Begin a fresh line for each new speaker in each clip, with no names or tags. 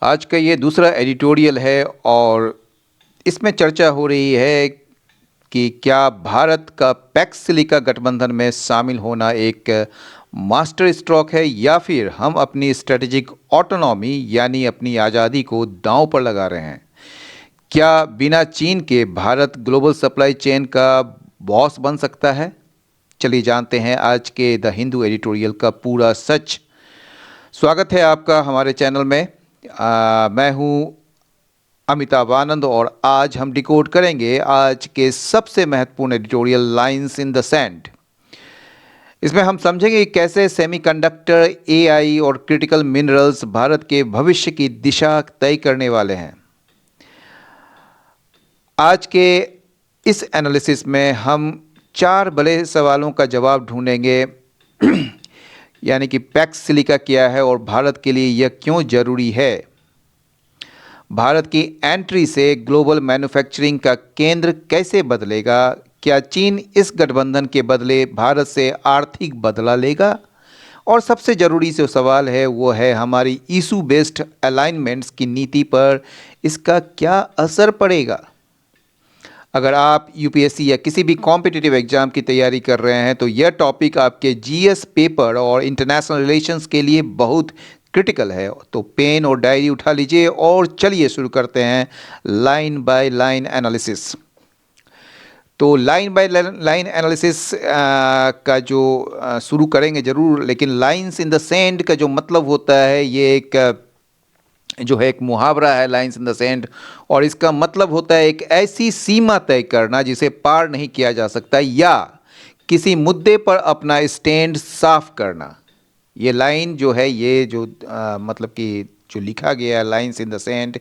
आज का ये दूसरा एडिटोरियल है और इसमें चर्चा हो रही है कि क्या भारत का पैक्स सिलिका गठबंधन में शामिल होना एक मास्टर स्ट्रोक है या फिर हम अपनी स्ट्रेटेजिक ऑटोनॉमी यानी अपनी आज़ादी को दांव पर लगा रहे हैं। क्या बिना चीन के भारत ग्लोबल सप्लाई चेन का बॉस बन सकता है? चलिए जानते हैं आज के द हिंदू एडिटोरियल का पूरा सच। स्वागत है आपका हमारे चैनल में। मैं हूं अमिताभ आनंद और आज हम डिकोड करेंगे आज के सबसे महत्वपूर्ण editorial lines in the sand. इसमें हम समझेंगे कि कैसे सेमीकंडक्टर, एआई और क्रिटिकल मिनरल्स भारत के भविष्य की दिशा तय करने वाले हैं। आज के इस एनालिसिस में हम 4 बड़े सवालों का जवाब ढूंढेंगे यानी कि पैक्स सिलिका क्या है और भारत के लिए यह क्यों जरूरी है। भारत की एंट्री से ग्लोबल मैन्युफैक्चरिंग का केंद्र कैसे बदलेगा? क्या चीन इस गठबंधन के बदले भारत से आर्थिक बदला लेगा? और सबसे ज़रूरी जो सवाल है वो है हमारी इशू बेस्ड अलाइनमेंट्स की नीति पर इसका क्या असर पड़ेगा। अगर आप यूपीएससी या किसी भी कॉम्पिटिटिव एग्जाम की तैयारी कर रहे हैं तो यह टॉपिक आपके जीएस पेपर और इंटरनेशनल रिलेशंस के लिए बहुत क्रिटिकल है। तो पेन और डायरी उठा लीजिए और चलिए शुरू करते हैं लाइन बाय लाइन एनालिसिस। तो लाइन बाय लाइन एनालिसिस का जो शुरू करेंगे ज़रूर, लेकिन लाइंस इन द सैंड का जो मतलब होता है ये एक मुहावरा है, लाइंस इन द सैंड, और इसका मतलब होता है एक ऐसी सीमा तय करना जिसे पार नहीं किया जा सकता या किसी मुद्दे पर अपना स्टैंड साफ करना। ये लाइन जो है ये जो मतलब कि जो लिखा गया है लाइंस इन द सैंड,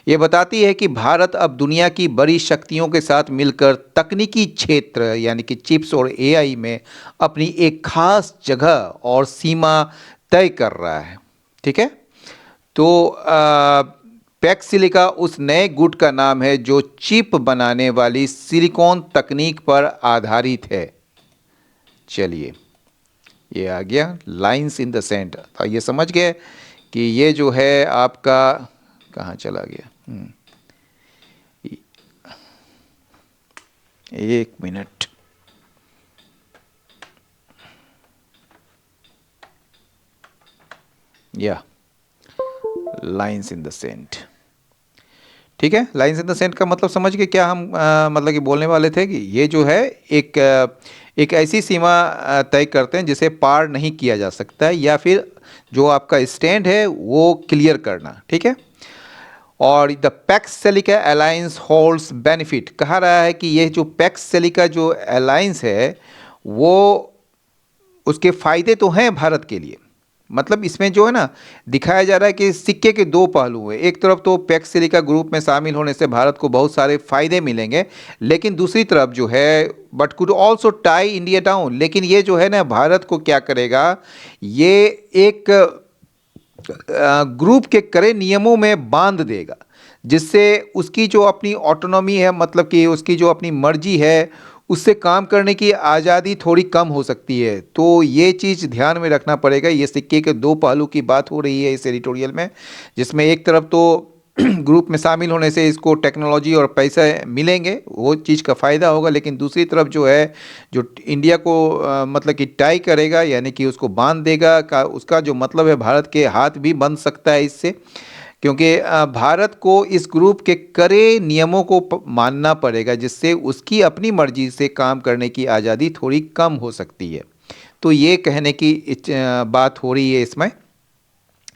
ये बताती है कि भारत अब दुनिया की बड़ी शक्तियों के साथ मिलकर तकनीकी क्षेत्र यानी कि चिप्स और एआई में अपनी एक खास जगह और सीमा तय कर रहा है। ठीक है, तो पैक्स सिलिका उस नए गुट का नाम है जो चिप बनाने वाली सिलिकॉन तकनीक पर आधारित है। चलिए, ये आ गया लाइंस इन द सैंड। तो ये समझ गए कि ये जो है आपका कहाँ चला गया। एक मिनट, या लाइंस इन द सैंड। ठीक है, लाइंस इन द सैंड का मतलब समझ के क्या हम मतलब कि बोलने वाले थे कि ये जो है एक ऐसी सीमा तय करते हैं जिसे पार नहीं किया जा सकता है या फिर जो आपका स्टैंड है वो क्लियर करना। ठीक है, और the PACS silica alliance holds benefit कहा रहा है कि ये जो पैक्स सिलिका जो अलायंस है वो उसके फायदे तो हैं भारत के लिए। मतलब इसमें जो है ना दिखाया जा रहा है कि सिक्के के 2 पहलू हैं। एक तरफ तो पैक्स सिलिका ग्रुप में शामिल होने से भारत को बहुत सारे फायदे मिलेंगे, लेकिन दूसरी तरफ जो है but could also tie India down. लेकिन ये जो है ना भारत को क्या करेगा, ये एक ग्रुप के कड़े नियमों में बांध देगा जिससे उसकी जो अपनी ऑटोनॉमी है, मतलब कि उसकी जो अपनी मर्जी है उससे काम करने की आज़ादी थोड़ी कम हो सकती है। तो ये चीज़ ध्यान में रखना पड़ेगा। ये सिक्के के 2 पहलू की बात हो रही है इस एडिटोरियल में, जिसमें एक तरफ तो ग्रुप में शामिल होने से इसको टेक्नोलॉजी और पैसे मिलेंगे, वो चीज़ का फ़ायदा होगा, लेकिन दूसरी तरफ जो है जो इंडिया को मतलब कि टाई करेगा यानी कि उसको बांध देगा का उसका जो मतलब है भारत के हाथ भी बन सकता है इससे, क्योंकि भारत को इस ग्रुप के कड़े नियमों को मानना पड़ेगा जिससे उसकी अपनी मर्जी से काम करने की आज़ादी थोड़ी कम हो सकती है। तो ये कहने की बात हो रही है इसमें।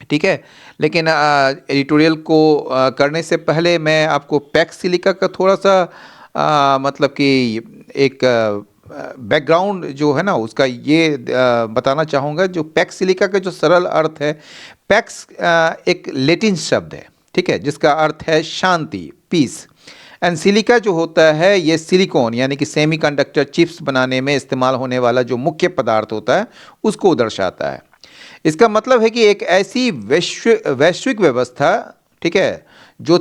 ठीक है, लेकिन एडिटोरियल को करने से पहले मैं आपको पैक्स सिलिका का थोड़ा सा मतलब कि एक बैकग्राउंड जो है ना उसका ये बताना चाहूँगा। जो पैक्स सिलिका का जो सरल अर्थ है, पैक्स एक लैटिन शब्द है, ठीक है, जिसका अर्थ है शांति, पीस। एंड सिलिका जो होता है ये सिलिकॉन यानी कि सेमीकंडक्टर चिप्स बनाने में इस्तेमाल होने वाला जो मुख्य पदार्थ होता है उसको दर्शाता है। इसका मतलब है कि एक ऐसी वैश्विक व्यवस्था, ठीक है, जो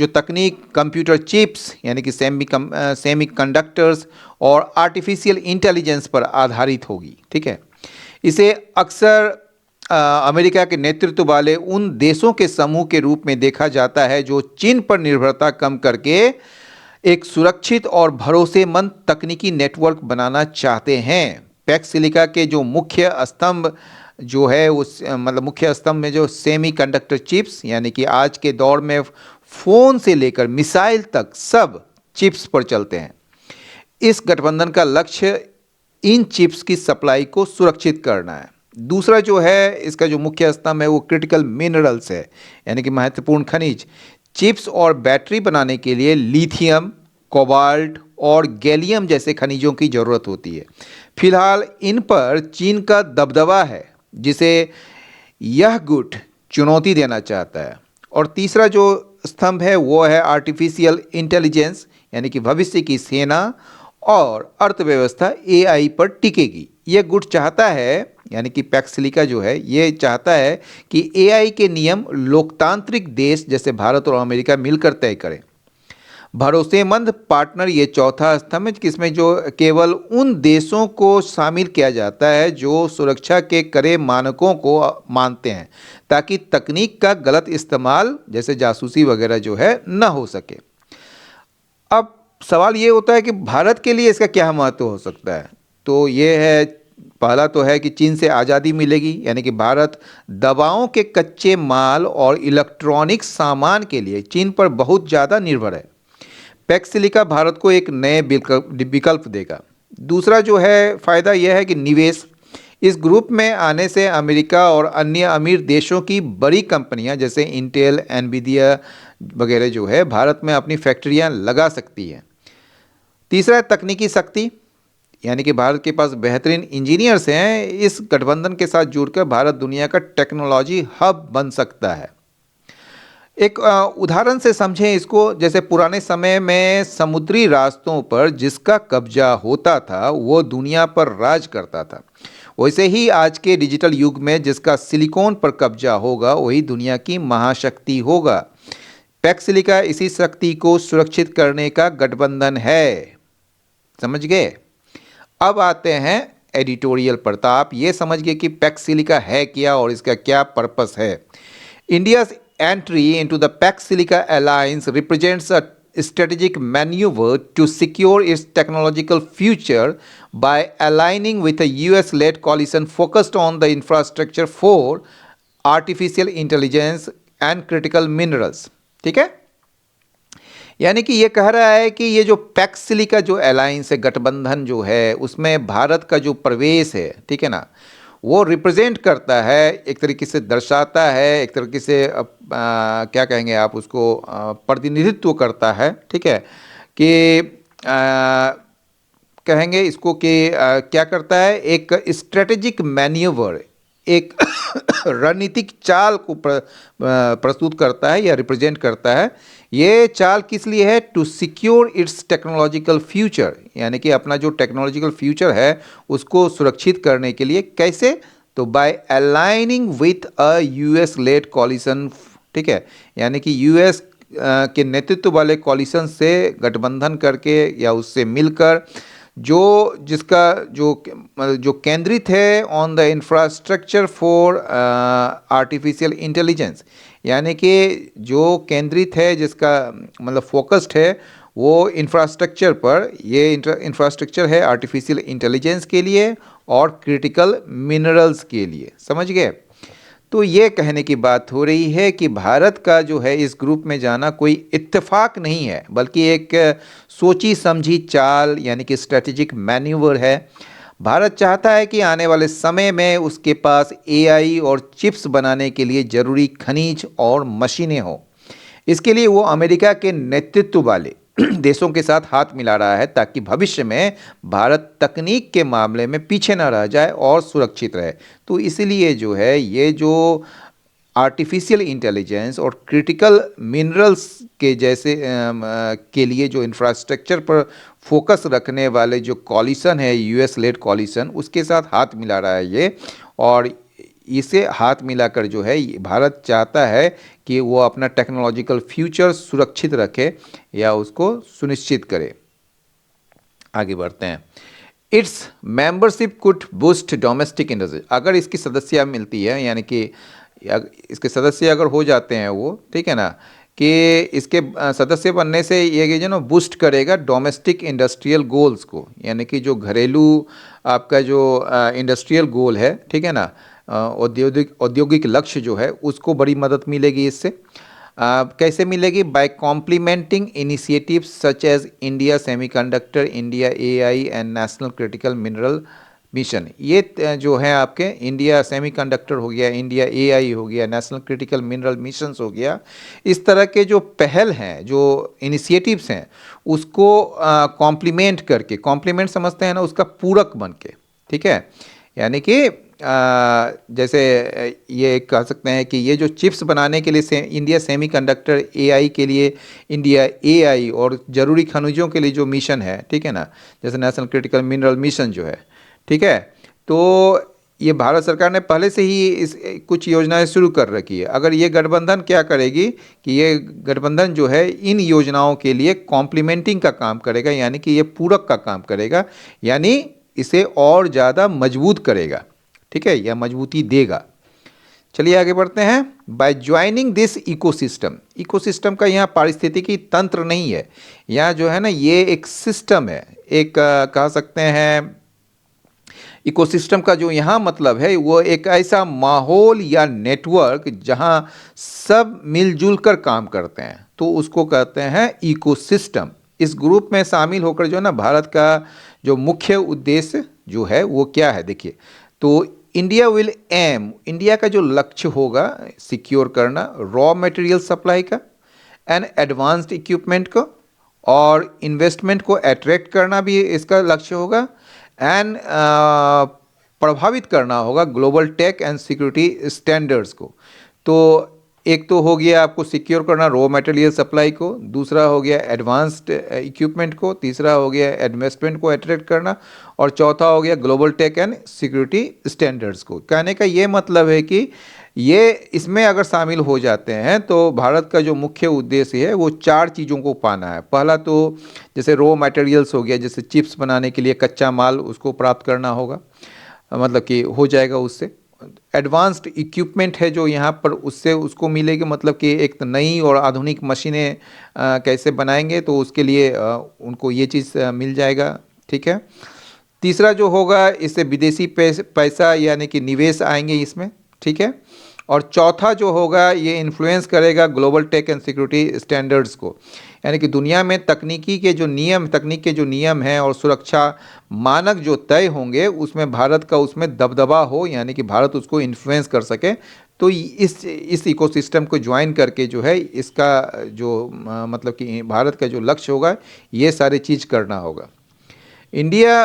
तकनीक कंप्यूटर चिप्स यानी कि सेमी कंडक्टर्स और आर्टिफिशियल इंटेलिजेंस पर आधारित होगी। ठीक है, इसे अक्सर अमेरिका के नेतृत्व वाले उन देशों के समूह के रूप में देखा जाता है जो चीन पर निर्भरता कम करके एक सुरक्षित और भरोसेमंद तकनीकी नेटवर्क बनाना चाहते हैं। पैक्स सिलिका के जो मुख्य स्तंभ जो है उस मतलब मुख्य स्तंभ में जो सेमीकंडक्टर चिप्स, यानी कि आज के दौर में फ़ोन से लेकर मिसाइल तक सब चिप्स पर चलते हैं। इस गठबंधन का लक्ष्य इन चिप्स की सप्लाई को सुरक्षित करना है। दूसरा जो है इसका जो मुख्य स्तंभ है वो क्रिटिकल मिनरल्स है, यानी कि महत्वपूर्ण खनिज। चिप्स और बैटरी बनाने के लिए लिथियम, कोबाल्ट और गैलियम जैसे खनिजों की ज़रूरत होती है। फिलहाल इन पर चीन का दबदबा है, जिसे यह गुट चुनौती देना चाहता है। और तीसरा जो स्तंभ है वो है आर्टिफिशियल इंटेलिजेंस, यानी कि भविष्य की सेना और अर्थव्यवस्था एआई पर टिकेगी। यह गुट चाहता है, यानी कि पैक्स सिलिका जो है ये चाहता है कि एआई के नियम लोकतांत्रिक देश जैसे भारत और अमेरिका मिलकर तय करें। भरोसेमंद पार्टनर ये चौथा स्तंभ है, जिसमें जो केवल उन देशों को शामिल किया जाता है जो सुरक्षा के कड़े मानकों को मानते हैं, ताकि तकनीक का गलत इस्तेमाल जैसे जासूसी वगैरह जो है न हो सके। अब सवाल ये होता है कि भारत के लिए इसका क्या महत्व हो सकता है। तो ये है, पहला तो है कि चीन से आज़ादी मिलेगी, यानी कि भारत दवाओं के कच्चे माल और इलेक्ट्रॉनिक सामान के लिए चीन पर बहुत ज़्यादा निर्भर है। पैक्स सिलिका भारत को एक नए विकल्प देगा। दूसरा जो है फ़ायदा यह है कि निवेश। इस ग्रुप में आने से अमेरिका और अन्य अमीर देशों की बड़ी कंपनियां जैसे इंटेल, एनवीडिया वगैरह जो है भारत में अपनी फैक्ट्रियां लगा सकती हैं। तीसरा है तकनीकी शक्ति, यानी कि भारत के पास बेहतरीन इंजीनियर्स हैं। इस गठबंधन के साथ जुड़कर भारत दुनिया का टेक्नोलॉजी हब बन सकता है। एक उदाहरण से समझें इसको, जैसे पुराने समय में समुद्री रास्तों पर जिसका कब्जा होता था वो दुनिया पर राज करता था, वैसे ही आज के डिजिटल युग में जिसका सिलिकॉन पर कब्जा होगा वही दुनिया की महाशक्ति होगा। पैक्स सिलिका इसी शक्ति को सुरक्षित करने का गठबंधन है। समझ गए? अब आते हैं एडिटोरियल पर। तो आप ये समझ गए कि पैक्स सिलिका है क्या और इसका क्या पर्पस है। India's entry into the Pax Silica alliance represents a strategic maneuver to secure its technological future by aligning with a US-led coalition focused on the infrastructure for artificial intelligence and critical minerals। ठीक है, यानी कि ये कह रहा है कि ये जो पैक्स सिलिका जो अलायंस है, गठबंधन जो है, उसमें भारत का जो प्रवेश है, ठीक है ना, वो रिप्रेजेंट करता है, एक तरीके से दर्शाता है, एक तरीके से क्या कहेंगे आप उसको, प्रतिनिधित्व करता है। ठीक है, कि कहेंगे इसको कि क्या करता है, एक स्ट्रेटेजिक मैन्यूवर, एक रणनीतिक चाल को प्रस्तुत करता है या रिप्रेजेंट करता है। ये चाल किस लिए है? To secure its technological future, यानी कि अपना जो टेक्नोलॉजिकल फ्यूचर है उसको सुरक्षित करने के लिए। कैसे? तो by aligning with a US led coalition. ठीक है, यानी कि यूएस के नेतृत्व वाले कॉलिशन से गठबंधन करके या उससे मिलकर, जो जिसका जो केंद्रित है on the infrastructure for artificial intelligence, यानी कि जो केंद्रित है, जिसका मतलब फोकस्ड है वो इंफ्रास्ट्रक्चर पर। ये इंफ्रास्ट्रक्चर है आर्टिफिशियल इंटेलिजेंस के लिए और क्रिटिकल मिनरल्स के लिए। समझ गए? तो ये कहने की बात हो रही है कि भारत का जो है इस ग्रुप में जाना कोई इत्तेफाक नहीं है, बल्कि एक सोची समझी चाल, यानी कि स्ट्रेटेजिक मैन्यूवर है। भारत चाहता है कि आने वाले समय में उसके पास एआई और चिप्स बनाने के लिए ज़रूरी खनिज और मशीनें हों। इसके लिए वो अमेरिका के नेतृत्व वाले देशों के साथ हाथ मिला रहा है, ताकि भविष्य में भारत तकनीक के मामले में पीछे न रह जाए और सुरक्षित रहे। तो इसलिए जो है ये जो आर्टिफिशियल इंटेलिजेंस और क्रिटिकल मिनरल्स के जैसे के लिए जो इंफ्रास्ट्रक्चर पर फोकस रखने वाले जो कॉलिशन है, यूएस लेड कॉलिशन, उसके साथ हाथ मिला रहा है ये। और इसे हाथ मिलाकर जो है भारत चाहता है कि वो अपना टेक्नोलॉजिकल फ्यूचर सुरक्षित रखे या उसको सुनिश्चित करे। आगे बढ़ते हैं। It's membership could boost domestic industry. अगर इसकी सदस्यता मिलती है, यानी कि इसके सदस्य अगर हो जाते हैं वो, ठीक है ना, कि इसके सदस्य बनने से ये जो ना बूस्ट करेगा डोमेस्टिक इंडस्ट्रियल गोल्स को, यानी कि जो घरेलू आपका जो इंडस्ट्रियल गोल है, ठीक है ना, औद्योगिक लक्ष्य जो है उसको बड़ी मदद मिलेगी इससे। कैसे मिलेगी? By complementing initiatives such as India semiconductor, India AI and national critical mineral mission. ये जो है आपके इंडिया सेमीकंडक्टर हो गया, इंडिया एआई हो गया, नेशनल क्रिटिकल मिनरल मिशंस हो गया, इस तरह के जो पहल हैं, जो इनिशिएटिव्स हैं, उसको कॉम्प्लीमेंट करके, कॉम्प्लीमेंट समझते हैं ना, उसका पूरक बन के, ठीक है, यानी कि जैसे ये कह सकते हैं कि ये जो चिप्स बनाने के लिए इंडिया सेमीकंडक्टर, एआई के लिए इंडिया एआई, और ज़रूरी खनिजों के लिए जो मिशन है, ठीक है ना, जैसे नेशनल क्रिटिकल मिनरल मिशन जो है, ठीक है, तो ये भारत सरकार ने पहले से ही इस कुछ योजनाएं शुरू कर रखी है। अगर ये गठबंधन क्या करेगी कि ये गठबंधन जो है इन योजनाओं के लिए कॉम्प्लीमेंटिंग का काम करेगा, यानी कि ये पूरक का काम करेगा, यानी इसे और ज़्यादा मजबूत करेगा, ठीक है, या मजबूती देगा। चलिए आगे बढ़ते हैं। By joining this ecosystem, ecosystem का यहाँ पारिस्थितिकी तंत्र नहीं है, यहाँ जो है ना ये एक सिस्टम है, एक कह सकते हैं इकोसिस्टम का जो यहाँ मतलब है वो एक ऐसा माहौल या नेटवर्क जहाँ सब मिलजुल कर काम करते हैं, तो उसको कहते हैं इकोसिस्टम। इस ग्रुप में शामिल होकर जो है ना भारत का जो मुख्य उद्देश्य जो है वो क्या है, देखिए, तो इंडिया विल एम, इंडिया का जो लक्ष्य होगा सिक्योर करना रॉ मटेरियल सप्लाई का एंड एडवांस्ड इक्विपमेंट को, और इन्वेस्टमेंट को अट्रैक्ट करना भी इसका लक्ष्य होगा, एंड प्रभावित करना होगा global tech and security standards को। तो एक तो हो गया आपको सिक्योर करना रॉ मटेरियल सप्लाई को, दूसरा हो गया एडवांस्ड इक्विपमेंट को, तीसरा हो गया इन्वेस्टमेंट को अट्रैक्ट करना, और चौथा हो गया global tech and security standards को। कहने का ये मतलब है कि ये इसमें अगर शामिल हो जाते हैं तो भारत का जो मुख्य उद्देश्य है वो चार चीज़ों को पाना है। पहला तो जैसे रॉ मटेरियल्स हो गया, जैसे चिप्स बनाने के लिए कच्चा माल उसको प्राप्त करना होगा, मतलब कि हो जाएगा उससे। एडवांस्ड इक्विपमेंट है जो यहाँ पर, उससे उसको मिलेगी, मतलब कि एक तो नई और आधुनिक मशीनें कैसे बनाएंगे तो उसके लिए उनको ये चीज़ मिल जाएगा, ठीक है। तीसरा जो होगा इससे विदेशी पैसा यानी कि निवेश आएंगे इसमें, ठीक है। और चौथा जो होगा ये इन्फ्लुएंस करेगा global tech and security standards को, यानी कि दुनिया में तकनीक के जो नियम हैं और सुरक्षा मानक जो तय होंगे उसमें भारत का उसमें दबदबा हो, यानी कि भारत उसको इन्फ्लुएंस कर सके। तो इस इकोसिस्टम को ज्वाइन करके जो है इसका जो मतलब कि भारत का जो लक्ष्य होगा ये सारी चीज़ करना होगा। India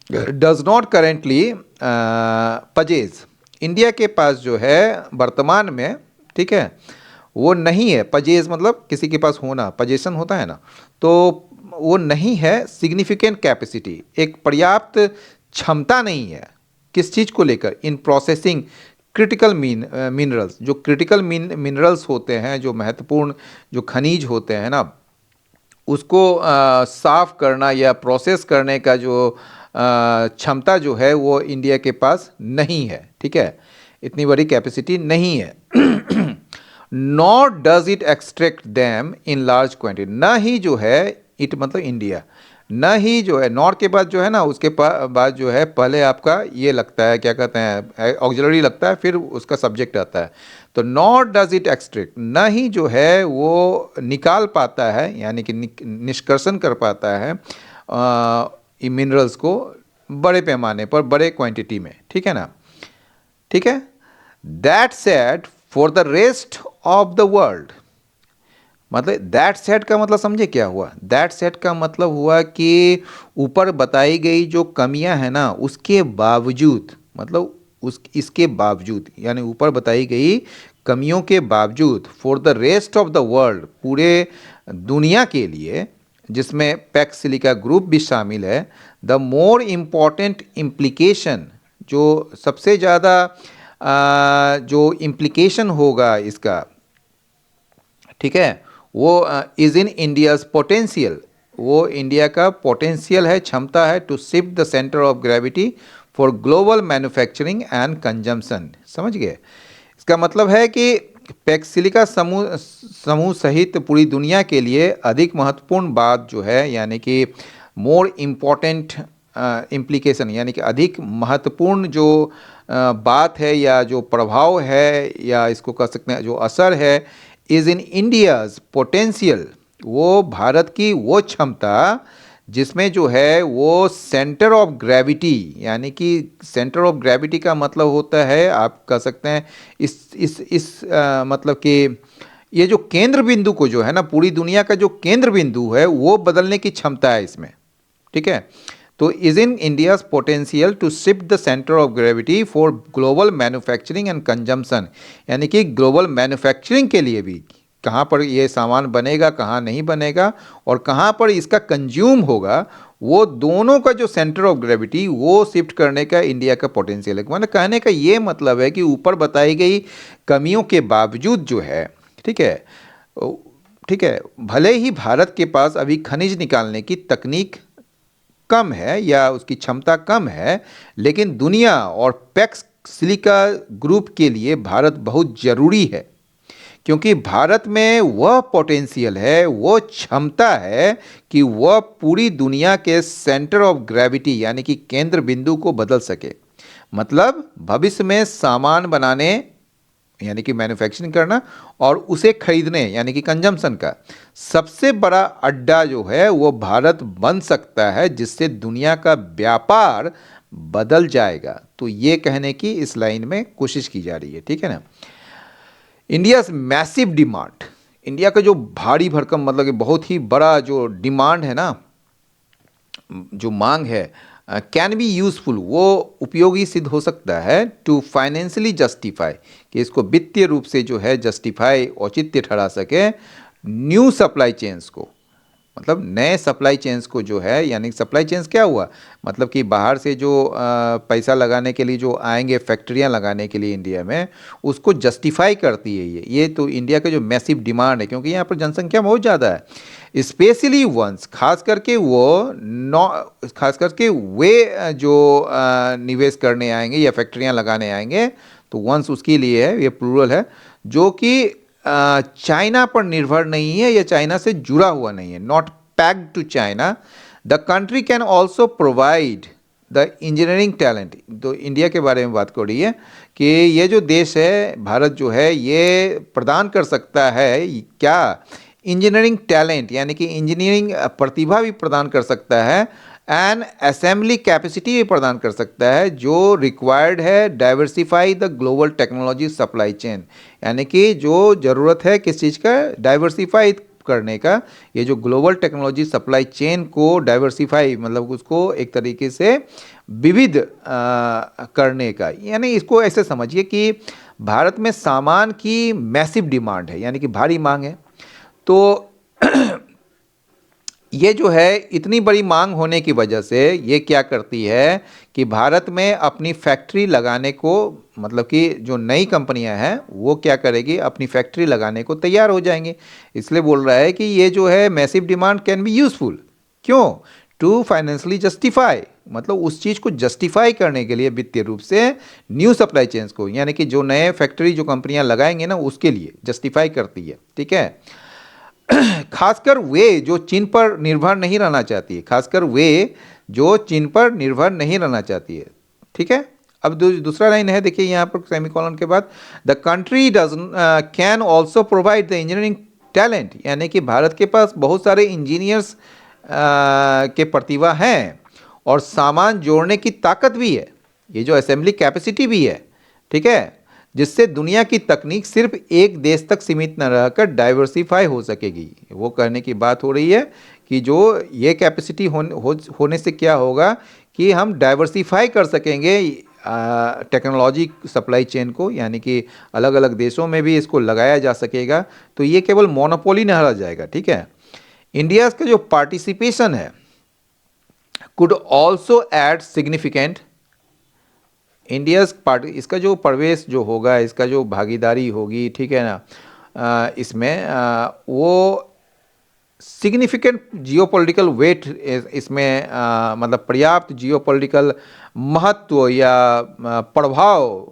does not currently पजेज, India के पास जो है वर्तमान में, ठीक है, वो नहीं है। पजेज मतलब किसी के पास होना, पजेशन होता है ना, तो वो नहीं है सिग्निफिकेंट कैपेसिटी, एक पर्याप्त क्षमता नहीं है। किस चीज़ को लेकर? इन प्रोसेसिंग क्रिटिकल मिनरल्स, जो क्रिटिकल मिनरल्स होते हैं, जो महत्वपूर्ण जो खनिज होते हैं ना, उसको साफ करना या प्रोसेस करने का जो क्षमता जो है वो इंडिया के पास नहीं है, ठीक है, इतनी बड़ी कैपेसिटी नहीं है। Not does it extract them in large quantity, ना ही जो है इट मतलब इंडिया, ना ही जो है नॉट के बाद जो है ना उसके बाद जो है पहले आपका ये लगता है क्या कहते हैं ऑक्सिलरी लगता है, फिर उसका सब्जेक्ट आता है। तो नॉट डज इट एक्सट्रैक्ट, ना ही जो है वो निकाल पाता है, यानी कि निष्कर्षण कर पाता है मिनरल्स को बड़े पैमाने पर, बड़े क्वांटिटी में, ठीक है ना, ठीक है। That said for the rest of the world, मतलब दैट सेट का मतलब समझे क्या हुआ? दैट सेट का मतलब हुआ कि ऊपर बताई गई जो कमियां हैं ना उसके बावजूद, मतलब इसके बावजूद, यानी ऊपर बताई गई कमियों के बावजूद, for the rest of the world, पूरे दुनिया के लिए, जिसमें पैक्स सिलिका ग्रुप भी शामिल है, द मोर इम्पॉर्टेंट इम्प्लीकेशन, जो सबसे ज़्यादा जो इम्प्लीकेशन होगा इसका, ठीक है, वो इज़ इन इंडियाज़ पोटेंशियल, वो इंडिया का पोटेंशियल है, क्षमता है to shift the centre of gravity for global manufacturing and consumption. समझ गए? इसका मतलब है कि पैक्स सिलिका समूह समूह सहित पूरी दुनिया के लिए अधिक महत्वपूर्ण बात जो है, यानी कि मोर इम्पोर्टेंट इम्प्लीकेशन, यानी कि अधिक महत्वपूर्ण जो बात है या जो प्रभाव है या इसको कह सकते हैं जो असर है, इज़ इन इंडियाज़ पोटेंशियल, वो भारत की वो क्षमता जिसमें जो है वो सेंटर ऑफ ग्रेविटी, यानी कि सेंटर ऑफ ग्रेविटी का मतलब होता है, आप कह सकते हैं मतलब कि ये जो केंद्र बिंदु को जो है ना, पूरी दुनिया का जो केंद्र बिंदु है वो बदलने की क्षमता है इसमें। ठीक है, तो is in India's potential to shift the centre of gravity for global manufacturing and consumption, यानी कि ग्लोबल मैन्युफैक्चरिंग के लिए भी कहाँ पर ये सामान बनेगा, कहाँ नहीं बनेगा और कहाँ पर इसका कंज्यूम होगा, वो दोनों का जो सेंटर ऑफ ग्रेविटी वो शिफ्ट करने का इंडिया का पोटेंशियल है। मतलब कहने का ये मतलब है कि ऊपर बताई गई कमियों के बावजूद जो है, ठीक है, ठीक है, भले ही भारत के पास अभी खनिज निकालने की तकनीक कम है या उसकी क्षमता कम है, लेकिन दुनिया और पैक्स सिलिका ग्रुप के लिए भारत बहुत ज़रूरी है, क्योंकि भारत में वह पोटेंशियल है, वो क्षमता है कि वह पूरी दुनिया के सेंटर ऑफ ग्रेविटी यानी कि केंद्र बिंदु को बदल सके। मतलब भविष्य में सामान बनाने यानी कि मैन्युफैक्चरिंग करना और उसे खरीदने यानी कि कंजम्पशन का सबसे बड़ा अड्डा जो है वो भारत बन सकता है, जिससे दुनिया का व्यापार बदल जाएगा। तो ये कहने की इस लाइन में कोशिश की जा रही है। ठीक है ना। इंडियाज मैसिव डिमांड, इंडिया का जो भारी भरकम मतलब कि बहुत ही बड़ा जो डिमांड है ना, जो मांग है, कैन बी यूजफुल, वो उपयोगी सिद्ध हो सकता है टू फाइनेंशियली जस्टिफाई, कि इसको वित्तीय रूप से जो है जस्टिफाई औचित्य ठहरा सके न्यू सप्लाई चेन्स को, मतलब नए सप्लाई चेन्स को जो है, यानी सप्लाई चेन्स क्या हुआ, मतलब कि बाहर से जो पैसा लगाने के लिए जो आएंगे फैक्ट्रियां लगाने के लिए इंडिया में, उसको जस्टिफाई करती है ये तो इंडिया का जो मैसिव डिमांड है, क्योंकि यहाँ पर जनसंख्या बहुत ज़्यादा है, स्पेशली वंस, खास करके वो खास करके वे जो निवेश करने आएंगे या फैक्ट्रियां लगाने आएंगे, तो वंस उसके लिए है, ये प्लूरल है, जो कि चाइना पर निर्भर नहीं है या चाइना से जुड़ा हुआ नहीं है, not pegged to China. The country can also provide the engineering talent, तो इंडिया के बारे में बात कर रही है कि ये जो देश है भारत जो है ये प्रदान कर सकता है क्या, इंजीनियरिंग टैलेंट यानी कि इंजीनियरिंग प्रतिभा भी प्रदान कर सकता है, एंड असेंबली कैपेसिटी भी प्रदान कर सकता है जो रिक्वायर्ड है diversify the global technology supply chain, यानी कि जो ज़रूरत है किस चीज़ का, डाइवर्सिफाई करने का, ये जो ग्लोबल टेक्नोलॉजी सप्लाई चेन को डाइवर्सिफाई मतलब उसको एक तरीके से विविध करने का, यानी इसको ऐसे समझिए कि भारत में सामान की मैसिव डिमांड है यानी कि भारी मांग है, तो ये जो है इतनी बड़ी मांग होने की वजह से ये क्या करती है कि भारत में अपनी फैक्ट्री लगाने को, मतलब कि जो नई कंपनियां हैं वो क्या करेगी, अपनी फैक्ट्री लगाने को तैयार हो जाएंगे। इसलिए बोल रहा है कि ये जो है massive demand can be useful, क्यों, टू फाइनेंशियली जस्टिफाई, मतलब उस चीज़ को जस्टिफाई करने के लिए वित्तीय रूप से न्यू सप्लाई चेन्स को, यानी कि जो नए फैक्ट्री जो कंपनियां लगाएंगे ना उसके लिए जस्टिफाई करती है। ठीक है, खासकर वे जो चीन पर निर्भर नहीं रहना चाहती है, खासकर वे जो चीन पर निर्भर नहीं रहना चाहती है। ठीक है, अब दूसरा लाइन है, देखिए यहाँ पर सेमीकोलन के बाद, the country does can also provide the engineering talent, यानी कि भारत के पास बहुत सारे इंजीनियर्स के प्रतिभा हैं और सामान जोड़ने की ताकत भी है, ये जो असेंबली कैपेसिटी भी है। ठीक है, जिससे दुनिया की तकनीक सिर्फ एक देश तक सीमित न रहकर डाइवर्सिफाई हो सकेगी। वो कहने की बात हो रही है कि जो ये कैपेसिटी होने से क्या होगा कि हम डाइवर्सिफाई कर सकेंगे टेक्नोलॉजी सप्लाई चेन को, यानी कि अलग अलग देशों में भी इसको लगाया जा सकेगा, तो ये केवल मोनोपोली न रह जाएगा। ठीक है, इंडिया का जो पार्टिसिपेशन है could also add significant, India part, इसका जो प्रवेश जो होगा, इसका जो भागीदारी होगी, ठीक है ना, इसमें वो सिग्निफिकेंट जियोपॉलिटिकल वेट इसमें मतलब पर्याप्त जियोपॉलिटिकल महत्व या प्रभाव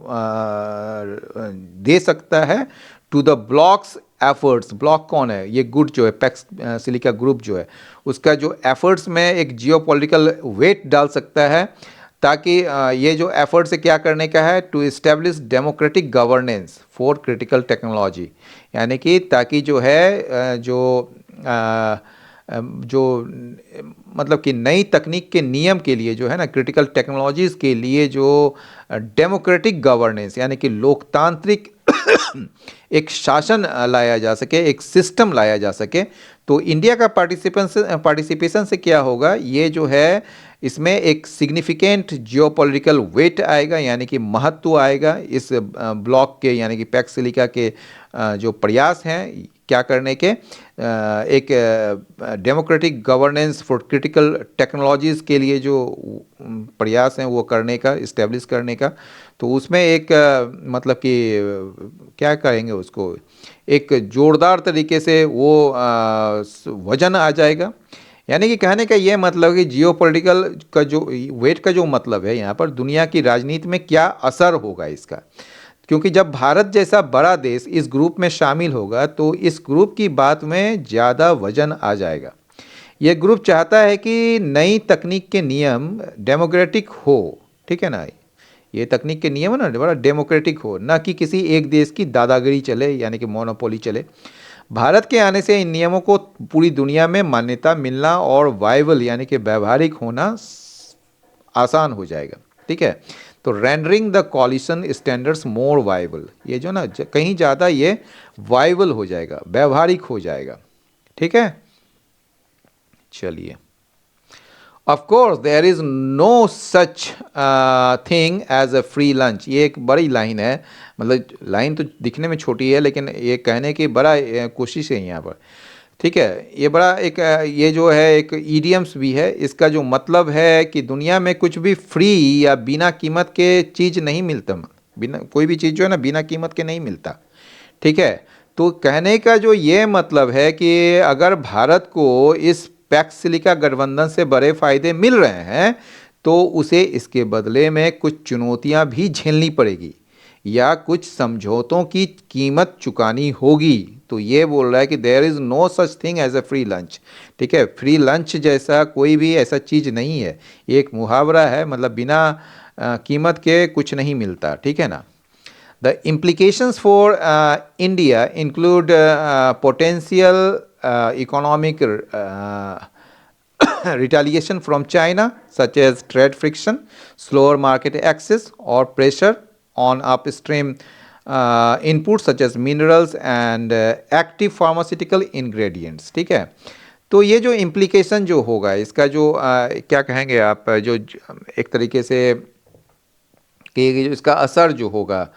दे सकता है to the bloc's efforts. Bloc कौन है? ये गुट जो है, पैक्स सिलिका ग्रुप जो है, उसका जो एफर्ट्स में एक जियोपॉलिटिकल वेट डाल सकता है, ताकि ये जो एफर्ट से क्या करने का है, to establish democratic governance for critical technology, यानी कि ताकि जो है जो मतलब कि नई तकनीक के नियम के लिए जो है ना, क्रिटिकल टेक्नोलॉजीज़ के लिए जो डेमोक्रेटिक गवर्नेंस यानी कि लोकतांत्रिक एक शासन लाया जा सके, एक सिस्टम लाया जा सके। तो इंडिया का पार्टिसिपेशन से क्या होगा, ये जो है इसमें एक सिग्निफिकेंट जियोपॉलिटिकल वेट आएगा, यानी कि महत्व आएगा इस ब्लॉक के, यानी कि पैक्स सिलिका के जो प्रयास हैं क्या करने के, एक democratic governance for critical technologies के लिए जो प्रयास हैं वो करने का, इस्टेब्लिश करने का। तो उसमें एक मतलब कि क्या कहेंगे उसको, एक जोरदार तरीके से वो वजन आ जाएगा। यानी कि कहने का ये मतलब कि जियोपॉलिटिकल का जो वेट का जो मतलब है यहाँ पर, दुनिया की राजनीति में क्या असर होगा इसका। क्योंकि जब भारत जैसा बड़ा देश इस ग्रुप में शामिल होगा तो इस ग्रुप की बात में ज़्यादा वजन आ जाएगा। ये ग्रुप चाहता है कि नई तकनीक के नियम डेमोक्रेटिक हो, ठीक है ना, ये तकनीक के नियम है ना बड़ा डेमोक्रेटिक हो, ना कि किसी एक देश की दादागिरी चले, यानी कि मोनोपोली चले। भारत के आने से इन नियमों को पूरी दुनिया में मान्यता मिलना और वायबल यानी कि व्यावहारिक होना आसान हो जाएगा, ठीक है। तो rendering the coalition standards more viable, ये जो ना कहीं ज़्यादा ये वायबल हो जाएगा, व्यावहारिक हो जाएगा, ठीक है। चलिए, of course there is no such thing as a free lunch, ये एक बड़ी लाइन है, मतलब लाइन तो दिखने में छोटी है लेकिन ये कहने की बड़ा कोशिश है यहाँ पर, ठीक है। ये बड़ा एक ये जो है एक ईडियम्स भी है, इसका जो मतलब है कि दुनिया में कुछ भी फ्री या बिना कीमत के चीज़ नहीं मिलता, बिना कोई भी चीज़ जो है ना बिना कीमत के नहीं मिलता, ठीक है। तो कहने का जो ये मतलब है कि अगर भारत को इस पैक्स सिलिका गठबंधन से बड़े फायदे मिल रहे हैं तो उसे इसके बदले में कुछ चुनौतियां भी झेलनी पड़ेगी या कुछ समझौतों की कीमत चुकानी होगी। तो ये बोल रहा है कि there is no such thing as a free lunch, ठीक है। फ्री लंच जैसा कोई भी ऐसा चीज़ नहीं है, ये एक मुहावरा है, मतलब बिना कीमत के कुछ नहीं मिलता, ठीक है ना। The implications for India include potential economic retaliation from China, such as trade friction, slower market access, or pressure on upstream inputs such as minerals and active pharmaceutical ingredients, ठीक है। तो ये जो implication जो होगा इसका जो क्या कहेंगे आप, जो एक तरीके से कि इसका असर जो होगा,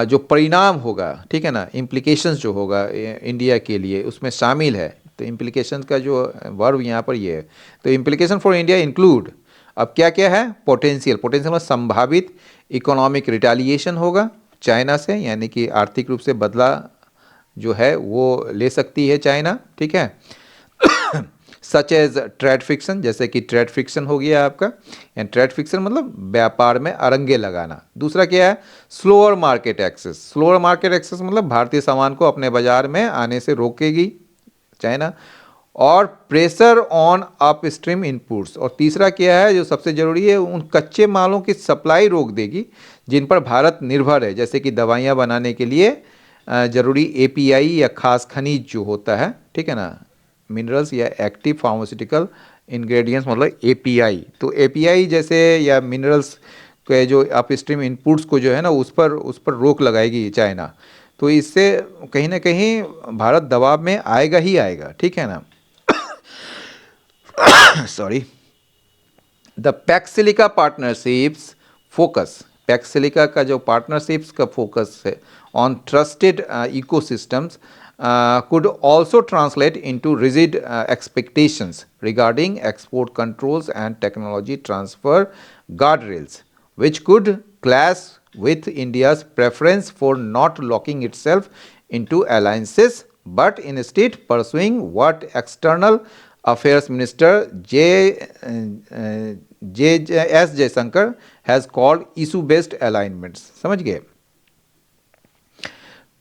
जो परिणाम होगा, ठीक है ना, इम्प्लीकेशंस जो होगा इंडिया के लिए उसमें शामिल है। तो इम्प्लीकेशंस का जो वर्ब यहाँ पर ये है, तो इम्प्लीकेशन फॉर इंडिया इंक्लूड, अब क्या क्या है, पोटेंशियल, पोटेंशियल में संभावित इकोनॉमिक रिटालिएशन होगा चाइना से, यानी कि आर्थिक रूप से बदला जो है वो ले सकती है चाइना, ठीक है। सच एज ट्रेड फिक्शन, जैसे कि ट्रेड फिक्शन हो गया आपका, एंड ट्रेड फिक्शन मतलब व्यापार में अरंगे लगाना। दूसरा क्या है, slower market access, slower market access मतलब भारतीय सामान को अपने बाजार में आने से रोकेगी चाइना, और प्रेशर ऑन अपस्ट्रीम इनपुट्स, और तीसरा क्या है जो सबसे ज़रूरी है, उन कच्चे मालों की सप्लाई रोक देगी जिन पर भारत निर्भर है, जैसे कि दवाइयाँ बनाने के लिए ज़रूरी एपीआई या खास खनिज जो होता है, ठीक है ना, मिनरल्स या एक्टिव फार्मास्यूटिकल इंग्रेडिएंट्स मतलब एपीआई। तो एपीआई जैसे या मिनरल्स के जो अपस्ट्रीम इनपुट्स को जो है ना उस पर रोक लगाएगी चाइना। तो इससे कहीं ना कहीं भारत दबाव में आएगा ही आएगा, ठीक है ना। Sorry, the PACS silica partnerships focus, PACS silica का जो पार्टनरशिप्स का फोकस है on trusted ecosystems could also translate into rigid expectations regarding export controls and technology transfer guardrails, which could clash with India's preference for not locking itself into alliances but instead pursuing what external affairs minister S Jaishankar has called issue based alignments। समझ गए?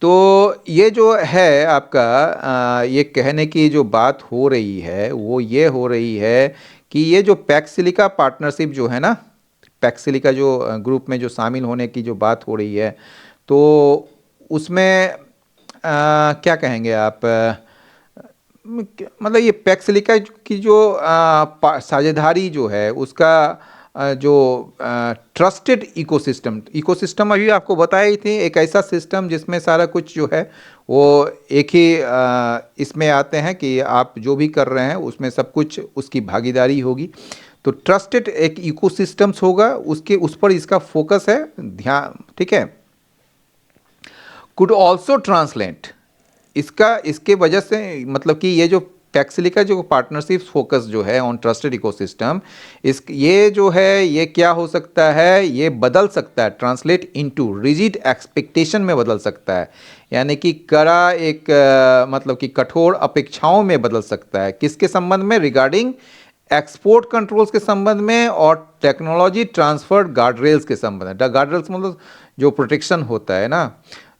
तो ये जो है आपका ये कहने की जो बात हो रही है वो ये हो रही है कि ये जो पैक्सिलिका पार्टनरशिप जो है ना, पैक्सिलिका जो ग्रुप में जो शामिल होने की जो बात हो रही है, तो उसमें क्या कहेंगे आप, मतलब ये पैक्सिलिका की जो साझेदारी जो है उसका जो ट्रस्टेड इकोसिस्टम, इकोसिस्टम अभी आपको बताया ही थी, एक ऐसा सिस्टम जिसमें सारा कुछ जो है वो एक ही इसमें आते हैं कि आप जो भी कर रहे हैं उसमें सब कुछ उसकी भागीदारी होगी। तो ट्रस्टेड एक इकोसिस्टम्स होगा, उसके उस पर इसका फोकस है, ध्यान, ठीक है। कुड ऑल्सो ट्रांसलेट, इसका इसके वजह से मतलब कि ये जो पैक्सिलिका जो पार्टनरशिप फोकस जो है ऑन ट्रस्टेड इकोसिस्टम, इस ये जो है ये क्या हो सकता है, ये बदल सकता है, ट्रांसलेट इनटू रिजिड एक्सपेक्टेशन में बदल सकता है, यानी कि कड़ा एक मतलब कि कठोर अपेक्षाओं में बदल सकता है। किसके संबंध में? रिगार्डिंग एक्सपोर्ट कंट्रोल्स के संबंध में और टेक्नोलॉजी ट्रांसफर गार्डरेल्स के संबंध में। गार्डरेल्स मतलब जो प्रोटेक्शन होता है ना,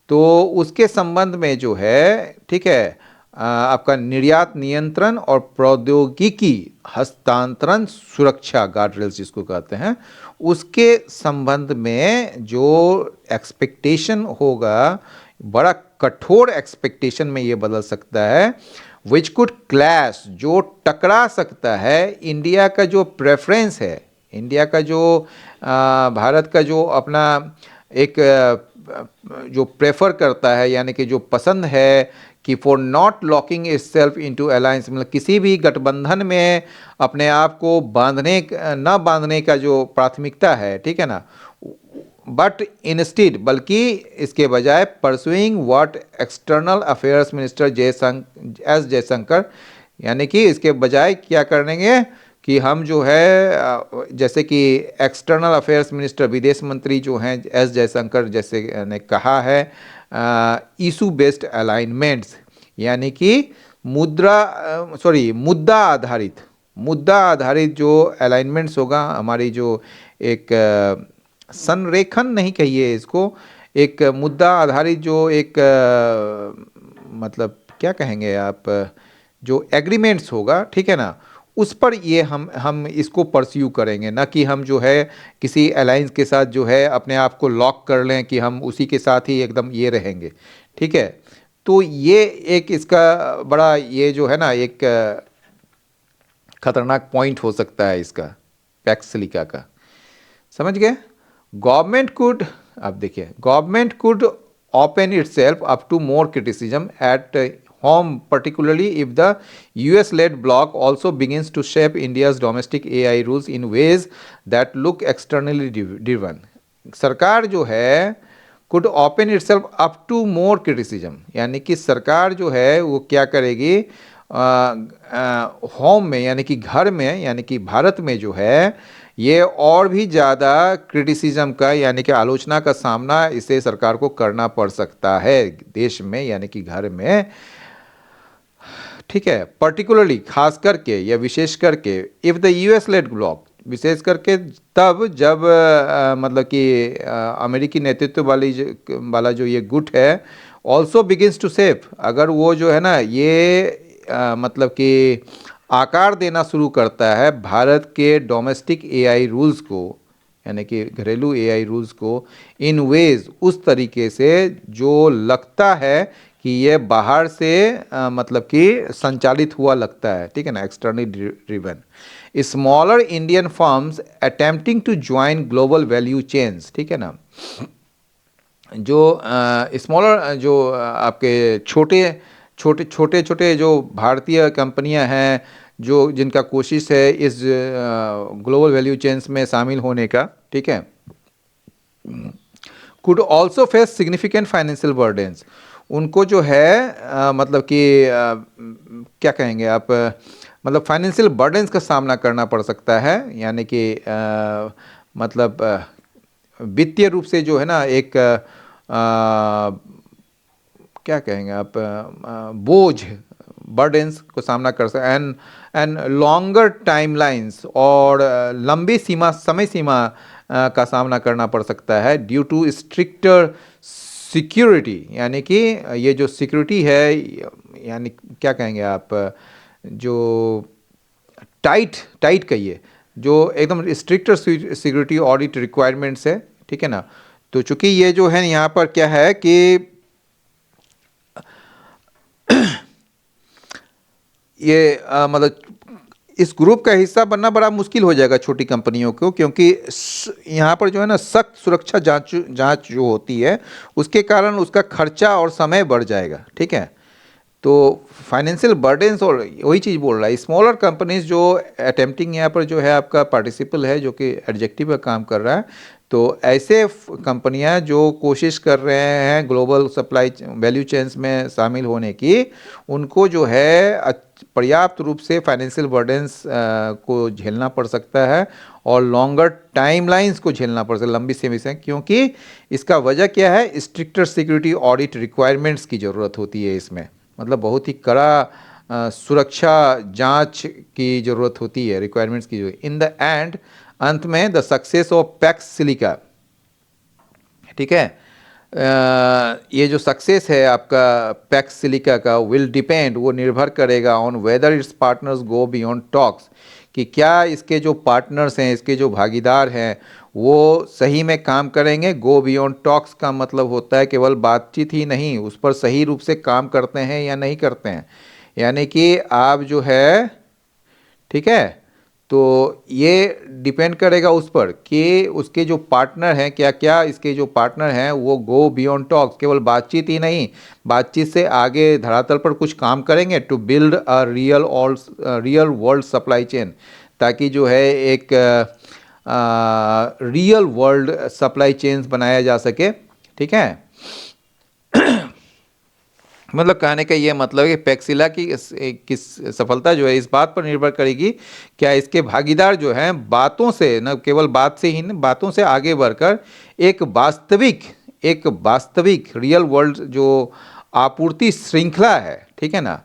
तो उसके संबंध में जो है, ठीक है, आपका निर्यात नियंत्रण और प्रौद्योगिकी हस्तांतरण सुरक्षा गार्डरेल्स जिसको कहते हैं, उसके संबंध में जो एक्सपेक्टेशन होगा, बड़ा कठोर एक्सपेक्टेशन में ये बदल सकता है। विच कुड क्लैश, जो टकरा सकता है इंडिया का जो प्रेफरेंस है, इंडिया का जो भारत का जो अपना एक जो प्रेफर करता है, यानी कि जो पसंद है कि for not locking it self into alliance, मतलब किसी भी गठबंधन में अपने आप को न बांधने का जो प्राथमिकता है, ठीक है ना, बट इंस्टीड, बल्कि इसके बजाय pursuing what external affairs minister S Jaishankar, यानी कि इसके बजाय क्या करेंगे कि हम जो है जैसे कि एक्सटर्नल अफेयर्स मिनिस्टर विदेश मंत्री जो हैं एस जयशंकर जैसे ने कहा है, इशू बेस्ड अलाइनमेंट्स, यानी कि मुद्दा आधारित जो अलाइनमेंट्स होगा, हमारी जो एक संरेखन नहीं कहिए इसको, एक मुद्दा आधारित जो एक मतलब क्या कहेंगे आप, जो एग्रीमेंट्स होगा, ठीक है ना, उस पर ये हम इसको परस्यू करेंगे, ना कि हम जो है किसी अलायंस के साथ जो है अपने आप को लॉक कर लें कि हम उसी के साथ ही एकदम ये रहेंगे, ठीक है। तो ये एक इसका बड़ा ये जो है ना एक खतरनाक पॉइंट हो सकता है इसका, पैक्सिलिका का, समझ गए? गवर्नमेंट कुड, अब देखिए, government could open itself up to more criticism at home, particularly if the US-led bloc also begins to shape India's domestic AI rules in ways that look externally driven। सरकार जो है could open itself up to more criticism, यानी कि सरकार जो है वो क्या करेगी, होम में यानी कि घर में, यानी कि भारत में जो है ये और भी ज़्यादा क्रिटिसिज्म का यानी कि आलोचना का सामना इसे सरकार को करना पड़ सकता है देश में, यानी कि घर में, ठीक है। पर्टिकुलरली, खास करके या विशेष करके, if the US led bloc, विशेष करके तब जब मतलब कि अमेरिकी नेतृत्व वाला जो ये गुट है ऑल्सो बिगिंस टू सेफ, अगर वो जो है ना ये मतलब कि आकार देना शुरू करता है भारत के डोमेस्टिक एआई रूल्स को, यानी कि घरेलू एआई रूल्स को, इन वेज, उस तरीके से जो लगता है कि ये बाहर से मतलब कि संचालित हुआ लगता है, ठीक है ना, externally driven. Smaller Indian firms attempting to join global value chains, ठीक है ना, जो स्मॉलर जो आपके छोटे जो भारतीय कंपनियां हैं जो जिनका कोशिश है इस ग्लोबल वैल्यू चेन्स में शामिल होने का, ठीक है, could also face significant financial burdens, उनको जो है मतलब कि क्या कहेंगे आप, मतलब फाइनेंशियल बर्डन्स का सामना करना पड़ सकता है, यानी कि मतलब वित्तीय रूप से जो है ना एक क्या कहेंगे आप, बोझ, बर्डन्स को सामना कर सकते, एंड लॉन्गर टाइमलाइंस, और लंबी समय सीमा का सामना करना पड़ सकता है ड्यू टू स्ट्रिक्टर सिक्योरिटी। यानी कि ये जो सिक्योरिटी है, यानी क्या कहेंगे आप, जो टाइट टाइट कहिए, जो एकदम स्ट्रिक्टर सिक्योरिटी ऑडिट रिक्वायरमेंट्स है, ठीक है ना। तो चूंकि ये जो है यहाँ पर क्या है कि ये मतलब इस ग्रुप का हिस्सा बनना बड़ा मुश्किल हो जाएगा छोटी कंपनियों को, क्योंकि यहाँ पर जो है ना सख्त सुरक्षा जांच जांच जो होती है, उसके कारण उसका खर्चा और समय बढ़ जाएगा, ठीक है। तो फाइनेंशियल बर्डन्स, और वही चीज़ बोल रहा है, स्मॉलर कंपनीज जो अटेम्प्टिंग, यहाँ पर जो है आपका पार्टिसिपल है जो कि एडजेक्टिव का काम कर रहा है, तो ऐसे कंपनियां जो कोशिश कर रहे हैं ग्लोबल सप्लाई वैल्यू चेन्स में शामिल होने की, उनको जो है पर्याप्त रूप से फाइनेंशियल बर्डन्स को झेलना पड़ सकता है, और लॉन्गर टाइमलाइंस को झेलना पड़ सकता है, लंबी समय से, क्योंकि इसका वजह क्या है, स्ट्रिक्टर सिक्योरिटी ऑडिट रिक्वायरमेंट्स की ज़रूरत होती है इसमें। मतलब बहुत ही कड़ा सुरक्षा जांच की ज़रूरत होती है, रिक्वायरमेंट्स की जो इन द एंड, अंत में the success of PACS silica, ठीक है। ये जो सक्सेस है आपका पैक्स सिलिका का विल डिपेंड, वो निर्भर करेगा on whether it's partners go beyond talks, कि क्या इसके जो पार्टनर्स हैं, इसके जो भागीदार हैं, वो सही में काम करेंगे। गो बियॉन्ड टॉक्स का मतलब होता है केवल बातचीत ही नहीं, उस पर सही रूप से काम करते हैं या नहीं करते हैं। यानी कि आप जो है, ठीक है, तो ये डिपेंड करेगा उस पर कि उसके जो पार्टनर हैं, क्या क्या इसके जो पार्टनर हैं वो गो बियॉन्ड टॉक्स, केवल बातचीत ही नहीं, बातचीत से आगे धरातल पर कुछ काम करेंगे, to build a real world supply chain, ताकि जो है एक रियल वर्ल्ड सप्लाई चेन्स बनाया जा सके, ठीक है। मतलब कहने का ये मतलब है कि पैक्सिला की किस सफलता जो है इस बात पर निर्भर करेगी, क्या इसके भागीदार जो हैं बातों से, न केवल बात से ही, न बातों से आगे बढ़कर एक वास्तविक रियल वर्ल्ड जो आपूर्ति श्रृंखला है, ठीक है ना,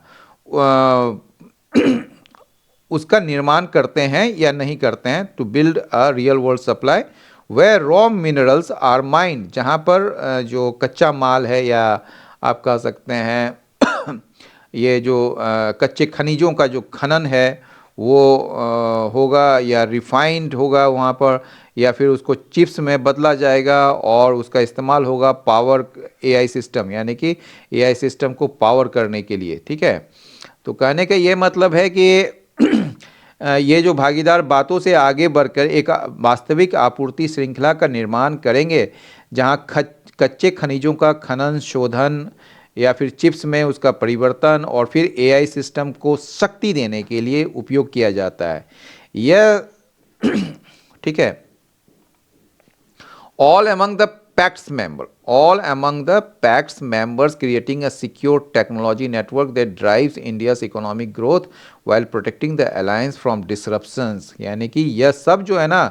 उसका निर्माण करते हैं या नहीं करते हैं। To build a real world supply way raw minerals are mined, जहाँ पर जो कच्चा माल है, या आप कह सकते हैं ये जो कच्चे खनिजों का जो खनन है वो होगा, या रिफाइंड होगा वहाँ पर, या फिर उसको चिप्स में बदला जाएगा और उसका इस्तेमाल होगा पावर एआई सिस्टम, यानी कि एआई सिस्टम को पावर करने के लिए, ठीक है। तो कहने का ये मतलब है कि ये जो भागीदार बातों से आगे बढ़कर एक वास्तविक आपूर्ति श्रृंखला का निर्माण करेंगे, जहां कच्चे खनिजों का खनन, शोधन, या फिर चिप्स में उसका परिवर्तन, और फिर एआई सिस्टम को शक्ति देने के लिए उपयोग किया जाता है। यह ठीक है। all among the pacts members creating a secure technology network that drives India's economic growth while protecting the alliance from disruptions। यानी कि यह सब जो है ना,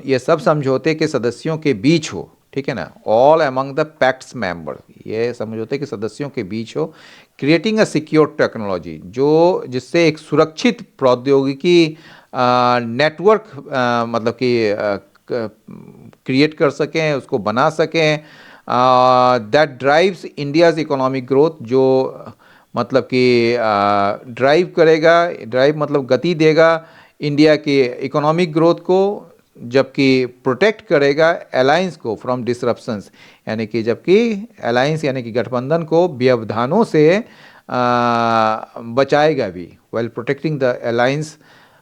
ये सब समझौते के सदस्यों के बीच हो, ठीक है ना, all among the pacts member, ये समझौते के सदस्यों के बीच हो, क्रिएटिंग अ सिक्योर टेक्नोलॉजी, जो जिससे एक सुरक्षित प्रौद्योगिकी नेटवर्क मतलब कि क्रिएट कर सकें, उसको बना सकें, that drives India's economic growth, जो मतलब कि ड्राइव करेगा, ड्राइव मतलब गति देगा इंडिया के इकोनॉमिक ग्रोथ को, जबकि प्रोटेक्ट करेगा अलायंस को फ्रॉम डिसरप्शंस, यानी कि जबकि अलायंस यानी कि गठबंधन को व्यवधानों से बचाएगा भी, while protecting the alliance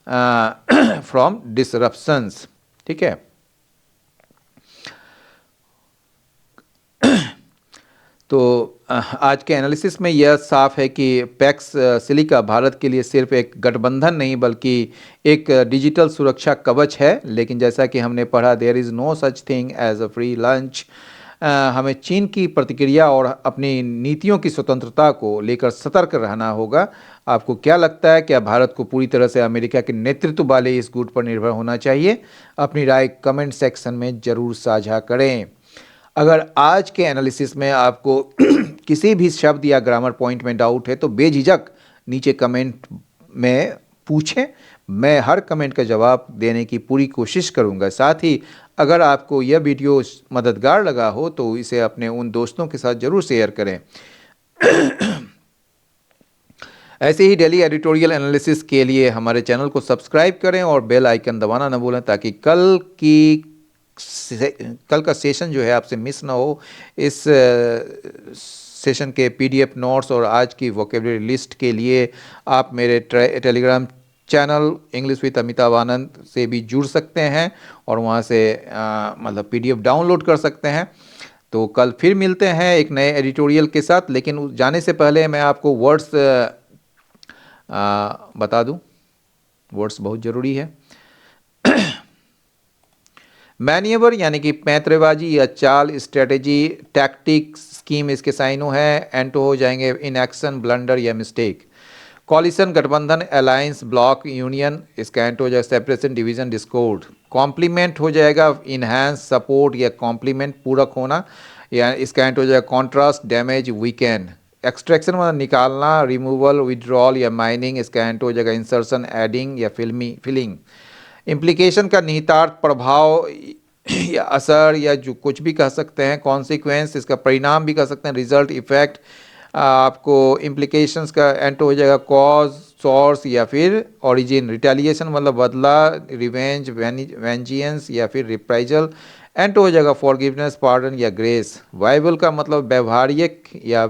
from disruptions, ठीक है। तो आज के एनालिसिस में यह साफ है कि पैक्स सिलिका भारत के लिए सिर्फ एक गठबंधन नहीं बल्कि एक डिजिटल सुरक्षा कवच है। लेकिन जैसा कि हमने पढ़ा, there is no such thing as a free lunch. हमें चीन की प्रतिक्रिया और अपनी नीतियों की स्वतंत्रता को लेकर सतर्क रहना होगा। आपको क्या लगता है, क्या भारत को पूरी तरह से अमेरिका के नेतृत्व वाले इस गुट पर निर्भर होना चाहिए? अपनी राय कमेंट सेक्शन में ज़रूर साझा करें। अगर आज के एनालिसिस में आपको किसी भी शब्द या ग्रामर पॉइंट में डाउट है तो बेझिझक नीचे कमेंट में पूछें। मैं हर कमेंट का जवाब देने की पूरी कोशिश करूंगा। साथ ही अगर आपको यह वीडियो मददगार लगा हो तो इसे अपने उन दोस्तों के साथ ज़रूर शेयर करें। ऐसे ही डेली एडिटोरियल एनालिसिस के लिए हमारे चैनल को सब्सक्राइब करें और बेल आइकन दबाना न भूलें, ताकि कल का सेशन जो है आपसे मिस ना हो। इस सेशन के पीडीएफ नोट्स और आज की वोकेबलरी लिस्ट के लिए आप मेरे Telegram channel English with Amitabh Anand से भी जुड़ सकते हैं और वहाँ से मतलब पीडीएफ डाउनलोड कर सकते हैं। तो कल फिर मिलते हैं एक नए एडिटोरियल के साथ, लेकिन जाने से पहले मैं आपको वर्ड्स बता दूं। वर्ड्स बहुत ज़रूरी है। मैन्यूवर यानी कि पैंतरेबाजी या चाल, स्ट्रेटेजी, टैक्टिक, स्कीम इसके साइनों है। एंटो हो जाएंगे इन एक्शन, ब्लंडर या मिस्टेक। कॉलिशन गठबंधन, अलायंस, ब्लॉक, यूनियन इसका एंटो हो जाएगा सेपरेशन, डिवीजन, डिस्कॉर्ड। कॉम्प्लीमेंट हो जाएगा इनहैंस, सपोर्ट या कॉम्प्लीमेंट पूरक होना, या इसका एंटो हो जाएगा कॉन्ट्रास्ट, डैमेज, वीकेंड। एक्सट्रैक्शन मतलब निकालना, रिमूवल, विड्रॉल या माइनिंग इसका एंटो हो जाएगा इंसर्शन, एडिंग या फिलिंग। इम्प्लीकेशन का निहितार्थ, प्रभाव या असर या जो कुछ भी कह सकते हैं। कॉन्सिक्वेंस इसका परिणाम भी कह सकते हैं, रिजल्ट, इफेक्ट। आपको इम्प्लीकेशंस का एंटो हो जाएगा कॉज, सोर्स या फिर ओरिजिन। रिटेलिएशन मतलब बदला, रिवेंज, वेंजियंस या फिर रिप्राइजल। एंटो हो जाएगा फॉरगिवनेस, पार्डन या ग्रेस। वाइबल का मतलब व्यवहारिक या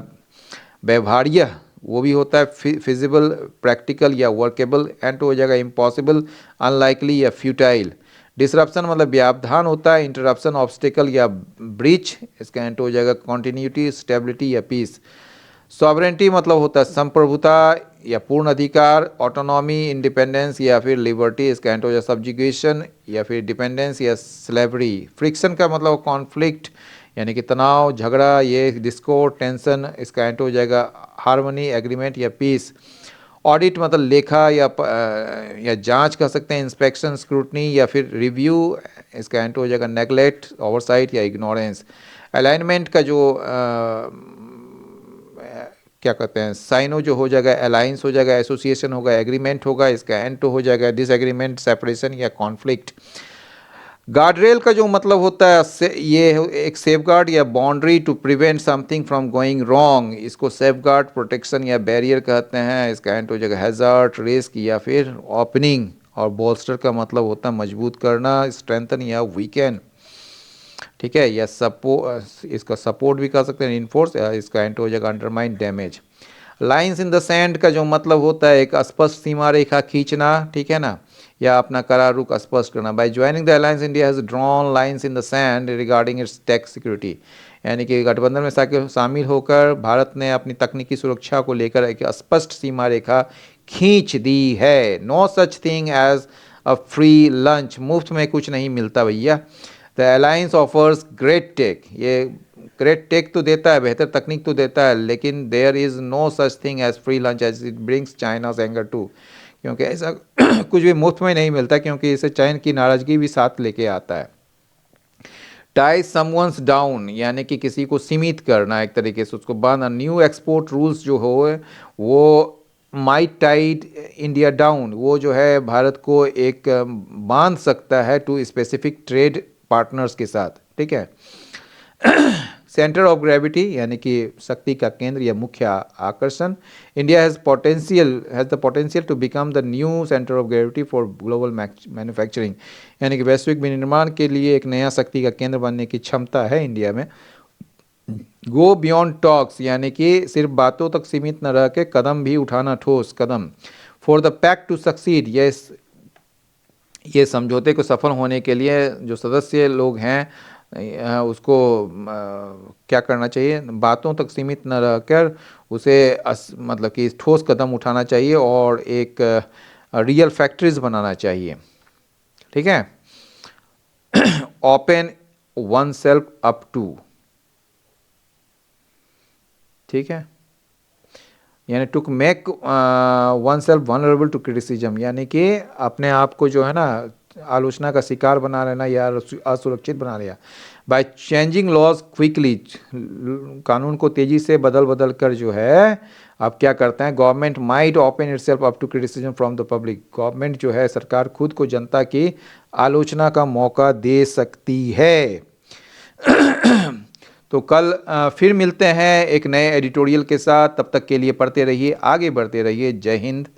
व्यवहार्य वो भी होता है, फिजिबल, प्रैक्टिकल या वर्केबल। एंटो हो जाएगा इम्पॉसिबल, अनलाइकली या फ्यूटाइल। डिसरप्शन मतलब व्यवधान होता है, इंटरप्शन, ऑब्स्टिकल या ब्रीच इसका एंटो हो जाएगा कॉन्टिन्यूटी, स्टेबिलिटी या पीस। सॉवरेंटी मतलब होता है संप्रभुता या पूर्ण अधिकार, ऑटोनॉमी, इंडिपेंडेंस या फिर लिबर्टी इसका एंटो हो जाएगा सब्जुगेशन या फिर डिपेंडेंस या स्लेवरी। फ्रिक्शन का मतलब कॉन्फ्लिक्ट यानी कि तनाव, झगड़ा, ये डिस्कॉर्ड, टेंशन इसका एंटो हो जाएगा हार्मनी, एग्रीमेंट या पीस। ऑडिट मतलब लेखा या जांच कह सकते हैं, इंस्पेक्शन, स्क्रूटनी या फिर रिव्यू इसका एंटो हो जाएगा नेगलेक्ट, ओवरसाइट या इग्नोरेंस। अलाइनमेंट का जो क्या कहते हैं साइनो जो हो जाएगा अलायंस हो जाएगा, एसोसिएशन होगा, एग्रीमेंट होगा, इसका एंटो हो जाएगा डिसएग्रीमेंट, सेपरेशन या कॉन्फ्लिक्ट। गार्डरेल का जो मतलब होता है ये एक सेफगार्ड या boundary to prevent something from going wrong, इसको सेफगार्ड, प्रोटेक्शन या बैरियर कहते हैं। इसका एंड हो जाएगा हैजार्ड, रिस्क या फिर ओपनिंग। और बोल्स्टर का मतलब होता है मजबूत करना, स्ट्रेंथन या वीकेन। ठीक है, या इसका सपोर्ट भी कह सकते हैं, इन्फोर्स। इसका एंड हो जाएगा undermine, damage. Lines in the sand का जो मतलब होता है एक स्पष्ट सीमा रेखा खींचना, ठीक है ना, या अपना करार रुख स्पष्ट करना। By joining the alliance India has drawn lines in the sand regarding its tech security, यानी कि गठबंधन में शामिल होकर भारत ने अपनी तकनीकी सुरक्षा को लेकर एक स्पष्ट सीमा रेखा खींच दी है। No such thing as a free lunch, मुफ्त में कुछ नहीं मिलता भैया। The alliance offers great tech, ये ग्रेट टेक तो देता है, बेहतर तकनीक तो देता है, लेकिन there is no such thing as free lunch as it brings China's anger too, क्योंकि ऐसा कुछ भी मुफ्त में नहीं मिलता, क्योंकि इसे चाइन की नाराज़गी भी साथ लेके आता है। टाई समवंस डाउन यानी कि किसी को सीमित करना, एक तरीके से उसको बांधना। न्यू एक्सपोर्ट रूल्स जो हो वो माइट टाइड इंडिया डाउन, वो जो है भारत को एक बांध सकता है टू स्पेसिफिक ट्रेड पार्टनर्स के साथ, ठीक है। सेंटर ऑफ ग्रेविटी यानी कि शक्ति का केंद्र या मुख्य आकर्षण। India has the potential to become the new centre of gravity for global manufacturing, यानी कि वैश्विक विनिर्माण के लिए एक नया शक्ति का केंद्र बनने की क्षमता है इंडिया में। गो बियॉन्ड टॉक्स यानी कि सिर्फ बातों तक सीमित न रह के कदम भी उठाना, ठोस कदम। For the pact to succeed, ये समझौते को सफल होने के लिए जो सदस्य लोग हैं उसको क्या करना चाहिए, बातों तक सीमित न रहकर उसे मतलब कि ठोस कदम उठाना चाहिए और एक रियल फैक्ट्रीज बनाना चाहिए, ठीक है। Open oneself up to, ठीक है, यानी to make oneself vulnerable to criticism, यानी कि अपने आप को जो है ना आलोचना का शिकार बना लेना या असुरक्षित बना लिया। बाय चेंजिंग लॉज क्विकली, कानून को तेजी से बदल बदल कर जो है अब क्या करते हैं, government might open itself up to criticism from the public, government जो है सरकार खुद को जनता की आलोचना का मौका दे सकती है। तो कल फिर मिलते हैं एक नए एडिटोरियल के साथ, तब तक के लिए पढ़ते रहिए, आगे बढ़ते रहिए। जय हिंद,